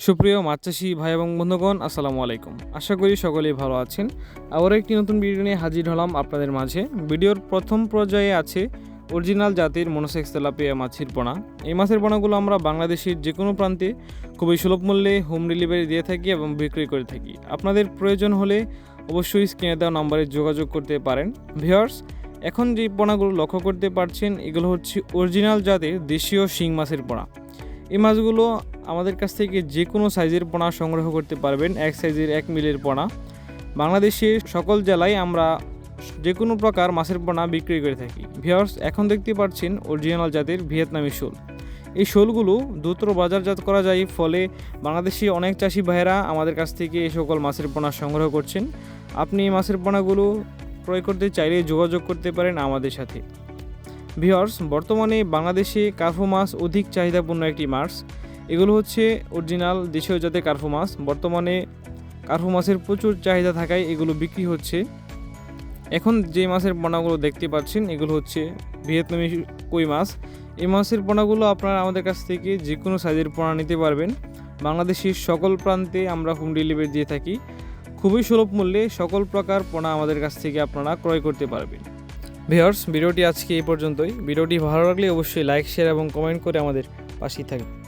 সুপ্রিয় মাছ চাষি ভাই এবং বন্ধুগণ, আসসালামু আলাইকুম। আশা করি সকলেই ভালো আছেন। আবার একটি নতুন ভিডিও নিয়ে হাজির হলাম আপনাদের মাঝে। ভিডিওর প্রথম পর্যায়ে আছে অরিজিনাল জাতির মনোসেক্স তেলাপিয়া মাছের পোনা। এই মাছের পোনাগুলো আমরা বাংলাদেশের যে কোনো প্রান্তে খুবই সুলভ মূল্যে হোম ডেলিভারি দিয়ে থাকি এবং বিক্রি করে থাকি। আপনাদের প্রয়োজন হলে অবশ্যই স্ক্রিনে দেওয়া নম্বরে যোগাযোগ করতে পারেন। ভিউয়ার্স, এখন যে পোনাগুলো লক্ষ্য করতে পারছেন, এগুলো হচ্ছে অরিজিনাল জাতের দেশীয় শিং মাছের পোনা। এই মাছগুলো আমাদের কাছ থেকে যে কোনো সাইজের পোনা সংগ্রহ করতে পারবেন। এক সাইজের 1 মিলির পোনা বাংলাদেশের সকল জেলায় আমরা যে কোনো প্রকার মাছের পোনা বিক্রি করে থাকি। ভিউয়ার্স, এখন দেখতে পাচ্ছেন অরিজিনাল জাতের ভিয়েতনামি শোল। এই শোলগুলো দ্রুত বাজারজাত করা যায়, ফলে বাংলাদেশি অনেক চাষি ভাইয়েরা আমাদের কাছ থেকে এই সকল মাছের পোনা সংগ্রহ করছেন। আপনি এই মাছের পোনাগুলো ক্রয় করতে চাইলে যোগাযোগ করতে পারেন আমাদের সাথে। ভিউয়ার্স, বর্তমানে বাংলাদেশে কার্ফু মাছ অধিক চাহিদাপূর্ণ একটি মাছ। এগুলো হচ্ছে অরিজিনাল দেশীয় জাতের কার্ফু মাছ। বর্তমানে কার্ফু মাছের প্রচুর চাহিদা থাকায় এগুলো বিক্রি হচ্ছে। এখন যে মাছের পোনাগুলো দেখতে পাচ্ছেন, এগুলো হচ্ছে ভিয়েতনামি কই মাছ। এই মাছের পোনাগুলো আপনারা আমাদের কাছ থেকে যে কোনো সাইজের পোনা নিতে পারবেন। বাংলাদেশের সকল প্রান্তে আমরা হোম ডেলিভারি দিয়ে থাকি। খুবই সুলভ মূল্যে সকল প্রকার পোনা আমাদের কাছ থেকে আপনারা ক্রয় করতে পারবেন। ভিউয়ার্স, ভিডিওটি আজকে এই পর্যন্তই। ভিডিওটি ভালো লাগলে অবশ্যই লাইক, শেয়ার এবং কমেন্ট করে আমাদের পাশেই থাকবেন।